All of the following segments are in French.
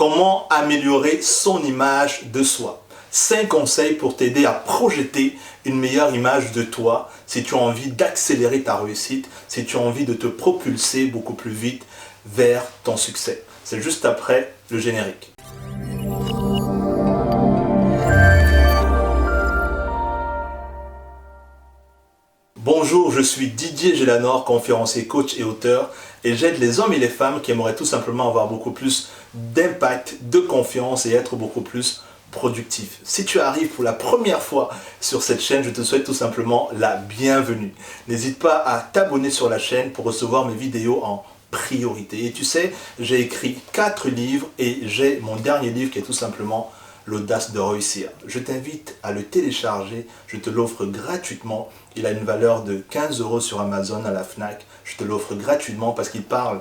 Comment améliorer son image de soi? 5 conseils pour t'aider à projeter une meilleure image de toi si tu as envie d'accélérer ta réussite, si tu as envie de te propulser beaucoup plus vite vers ton succès. C'est juste après le générique. Bonjour, je suis Didier Gélanor, conférencier, coach et auteur, et j'aide les hommes et les femmes qui aimeraient tout simplement avoir beaucoup plus d'impact, de confiance et être beaucoup plus productifs. Si tu arrives pour la première fois sur cette chaîne, je te souhaite tout simplement la bienvenue. N'hésite pas à t'abonner sur la chaîne pour recevoir mes vidéos en priorité. Et tu sais, j'ai écrit 4 livres et j'ai mon dernier livre qui est tout simplement l'audace de réussir. Je t'invite à le télécharger, je te l'offre gratuitement. Il a une valeur de 15 € sur Amazon, à la Fnac. Je te l'offre gratuitement parce qu'il parle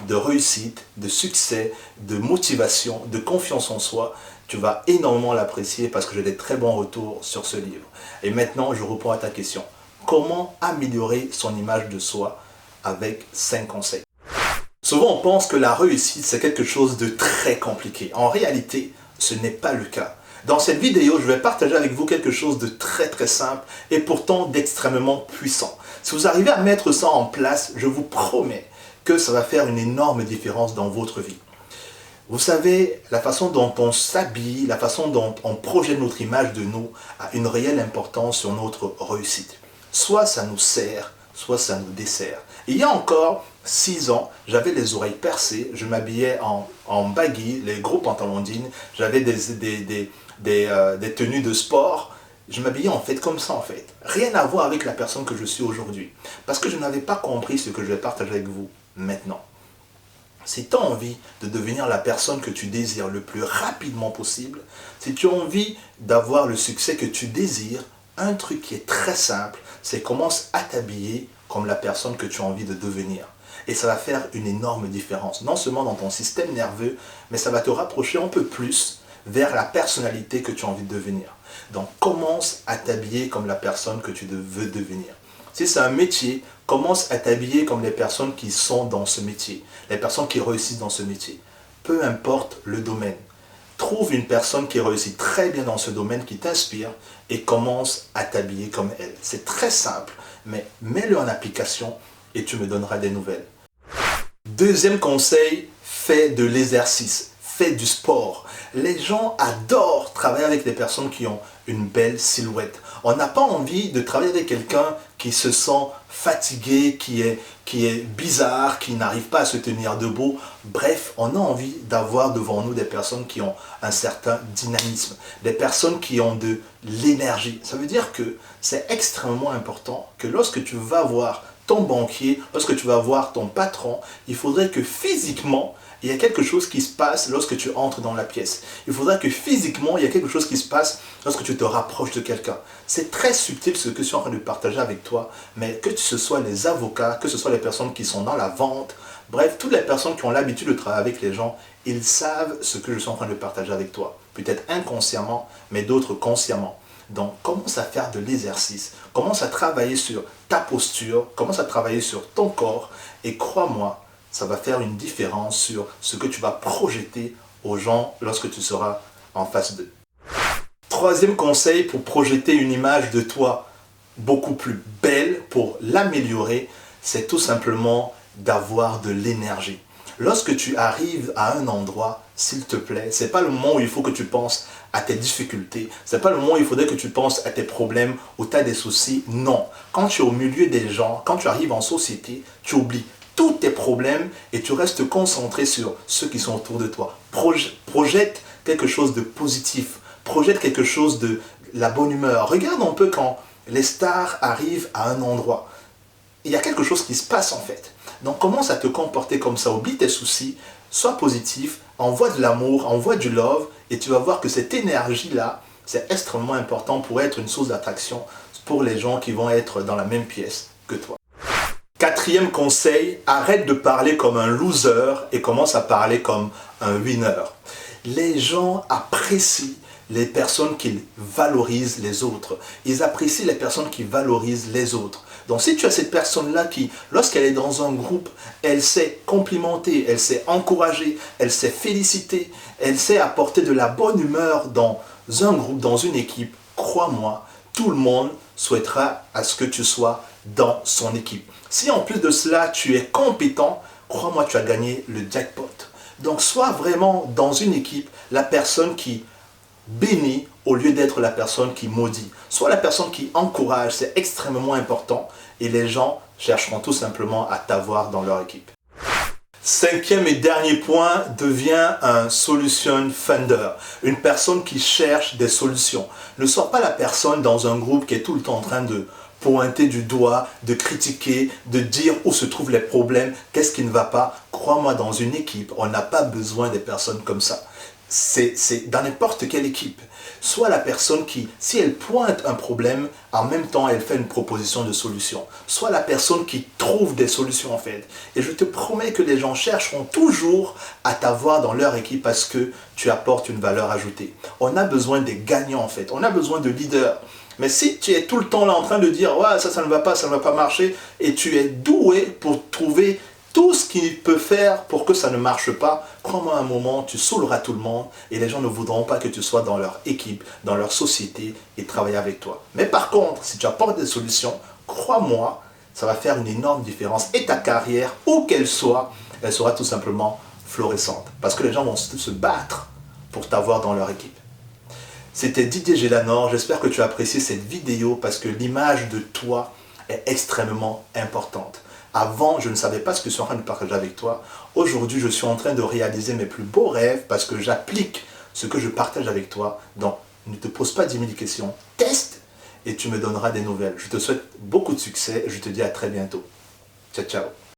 de réussite, de succès, de motivation, de confiance en soi. Tu vas énormément l'apprécier parce que j'ai des très bons retours sur ce livre. Et maintenant, je réponds à ta question. Comment améliorer son image de soi avec 5 conseils? Souvent, on pense que la réussite, c'est quelque chose de très compliqué. En réalité, ce n'est pas le cas. Dans cette vidéo, je vais partager avec vous quelque chose de très simple et pourtant d'extrêmement puissant. Si vous arrivez à mettre ça en place, je vous promets que ça va faire une énorme différence dans votre vie. Vous savez, la façon dont on s'habille, la façon dont on projette notre image de nous a une réelle importance sur notre réussite. Soit ça nous sert, soit ça nous dessert. Il y a encore 6 ans, j'avais les oreilles percées, je m'habillais en baggy, les gros pantalons jeans, j'avais des tenues de sport. Je m'habillais en fait comme ça en fait. Rien à voir avec la personne que je suis aujourd'hui. Parce que je n'avais pas compris ce que je vais partager avec vous maintenant. Si tu as envie de devenir la personne que tu désires le plus rapidement possible, si tu as envie d'avoir le succès que tu désires, un truc qui est très simple, c'est commence à t'habiller comme la personne que tu as envie de devenir. Et ça va faire une énorme différence, non seulement dans ton système nerveux, mais ça va te rapprocher un peu plus vers la personnalité que tu as envie de devenir. Donc commence à t'habiller comme la personne que tu veux devenir. Si c'est un métier, commence à t'habiller comme les personnes qui sont dans ce métier, les personnes qui réussissent dans ce métier. Peu importe le domaine. Trouve une personne qui réussit très bien dans ce domaine, qui t'inspire et commence à t'habiller comme elle. C'est très simple, mais mets-le en application et tu me donneras des nouvelles. Deuxième conseil, fais de l'exercice, fais du sport. Les gens adorent travailler avec des personnes qui ont une belle silhouette. On n'a pas envie de travailler avec quelqu'un qui se sent fatigué, qui est bizarre, qui n'arrive pas à se tenir debout. Bref, on a envie d'avoir devant nous des personnes qui ont un certain dynamisme, des personnes qui ont de l'énergie. Ça veut dire que c'est extrêmement important que lorsque tu vas voir ton banquier, lorsque tu vas voir ton patron, il faudrait que physiquement, il y a quelque chose qui se passe lorsque tu entres dans la pièce. Il faudra que physiquement, il y a quelque chose qui se passe lorsque tu te rapproches de quelqu'un. C'est très subtil ce que je suis en train de partager avec toi, mais que ce soit les avocats, que ce soit les personnes qui sont dans la vente, bref, toutes les personnes qui ont l'habitude de travailler avec les gens, ils savent ce que je suis en train de partager avec toi. Peut-être inconsciemment, mais d'autres consciemment. Donc, commence à faire de l'exercice, commence à travailler sur ta posture, commence à travailler sur ton corps et crois-moi, ça va faire une différence sur ce que tu vas projeter aux gens lorsque tu seras en face d'eux. Troisième conseil pour projeter une image de toi beaucoup plus belle, pour l'améliorer, c'est tout simplement d'avoir de l'énergie. Lorsque tu arrives à un endroit, s'il te plaît, ce n'est pas le moment où il faut que tu penses à tes difficultés, ce n'est pas le moment où il faudrait que tu penses à tes problèmes, où tu as des soucis. Non, quand tu es au milieu des gens, quand tu arrives en société, tu oublies tous tes problèmes et tu restes concentré sur ceux qui sont autour de toi. Projette quelque chose de positif, projette quelque chose de la bonne humeur. Regarde un peu quand les stars arrivent à un endroit. Il y a quelque chose qui se passe en fait. Donc commence à te comporter comme ça, oublie tes soucis, sois positif, envoie de l'amour, envoie du love et tu vas voir que cette énergie-là, c'est extrêmement important pour être une source d'attraction pour les gens qui vont être dans la même pièce que toi. Quatrième conseil, arrête de parler comme un loser et commence à parler comme un winner. Les gens apprécient les personnes qui valorisent les autres. Ils apprécient les personnes qui valorisent les autres. Donc si tu as cette personne-là qui, lorsqu'elle est dans un groupe, elle sait complimenter, elle sait encourager, elle sait féliciter, elle sait apporter de la bonne humeur dans un groupe, dans une équipe, crois-moi, tout le monde souhaitera à ce que tu sois dans son équipe. Si en plus de cela, tu es compétent, crois-moi, tu as gagné le jackpot. Donc sois vraiment dans une équipe la personne qui bénit au lieu d'être la personne qui maudit. Sois la personne qui encourage, c'est extrêmement important et les gens chercheront tout simplement à t'avoir dans leur équipe. Cinquième et dernier point, deviens un solution finder, une personne qui cherche des solutions. Ne sois pas la personne dans un groupe qui est tout le temps en train de pointer du doigt, de critiquer, de dire où se trouvent les problèmes, qu'est-ce qui ne va pas. Crois-moi, dans une équipe, on n'a pas besoin des personnes comme ça. C'est dans n'importe quelle équipe. Soit la personne qui, si elle pointe un problème, en même temps elle fait une proposition de solution. Soit la personne qui trouve des solutions en fait. Et je te promets que les gens chercheront toujours à t'avoir dans leur équipe parce que tu apportes une valeur ajoutée. On a besoin des gagnants en fait. On a besoin de leaders. Mais si tu es tout le temps là en train de dire ouais, ça ne va pas, ça ne va pas marcher, et tu es doué pour trouver tout ce qu'il peut faire pour que ça ne marche pas, crois-moi, à un moment, tu saouleras tout le monde et les gens ne voudront pas que tu sois dans leur équipe, dans leur société et travailler avec toi. Mais par contre, si tu apportes des solutions, crois-moi, ça va faire une énorme différence et ta carrière, où qu'elle soit, elle sera tout simplement florissante. Parce que les gens vont se battre pour t'avoir dans leur équipe. C'était Didier Gélanor, j'espère que tu as apprécié cette vidéo parce que l'image de toi est extrêmement importante. Avant, je ne savais pas ce que je suis en train de partager avec toi. Aujourd'hui, je suis en train de réaliser mes plus beaux rêves parce que j'applique ce que je partage avec toi. Donc, ne te pose pas 10 000 questions. Teste et tu me donneras des nouvelles. Je te souhaite beaucoup de succès et je te dis à très bientôt. Ciao, ciao.